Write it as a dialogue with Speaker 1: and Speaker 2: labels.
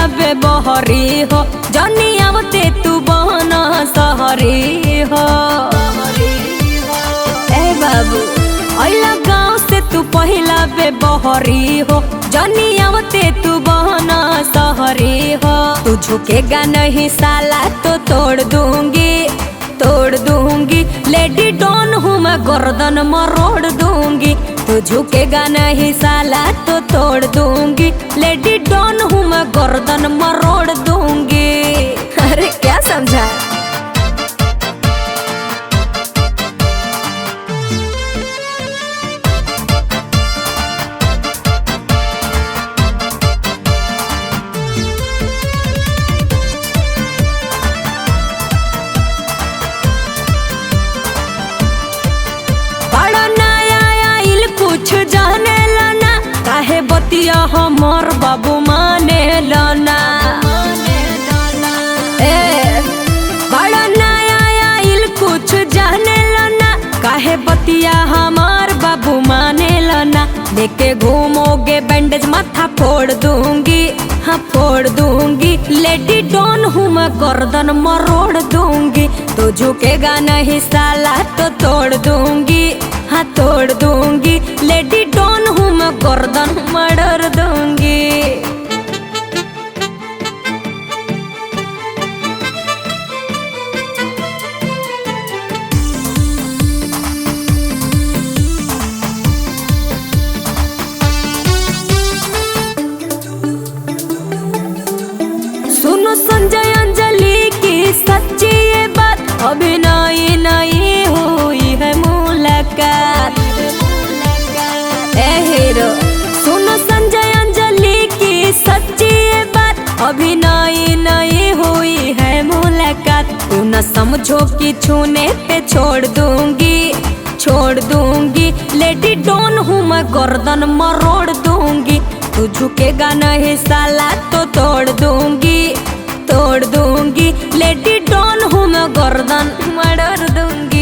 Speaker 1: बे बहरी हो, जनी आवते तू बहना सहरी हो। ए बाबू अइला गाँव से तू पहिला बे बहरी हो, जनी आवते तू बहना सहरी हो। तू झुकेगा नहीं साला तो तोड़ दूंगी, तोड़ दूंगी। लेडी डॉन हूँ मैं, गर्दन मरोड़ दूंगी। तू झुकेगा नहीं साला तो तोड़ दूंगी। लेडी डॉन हूँ मैं, गर्दन मरोड़ दूंगी। अरे क्या समझा? कुछ जाने लाना काहे बतिया हमर बाबू माने लाना। ए बड़ा नया आइल कुछ जाने लाना काहे बतिया हमार बाबू माने लाना। लेके घूमोगे बैंडेज माथा फोड़ दूंगी, हाँ फोड़ दूंगी। लेडी डॉन हूँ मैं, गर्दन मरोड़ दूंगी। तो झुकेगा नहीं साला तो तोड़ दूंगी, हाँ तोड़ दूंगी। लेडी डॉन हूँ मैं, गर्दन मरोड़ दूंगी। सुनो संजय अंजलि की सच्ची ये बात, अभी नई नई हुई है मुलाकात। ए हीरो सुनो संजय अंजलि की सच्ची ये बात, अभी नई नई हुई है मुलाकात। तू न समझो कि छूने पे छोड़ दूंगी, छोड़ दूंगी। लेडी डॉन हूँ मैं, गर्दन मरोड़ दूंगी। तू झुकेगा नहीं साला तो तोड़ दूंगी, तोड़ दूंगी। लेडी डॉन हूँ मैं, गर्दन मरोड़ दूंगी।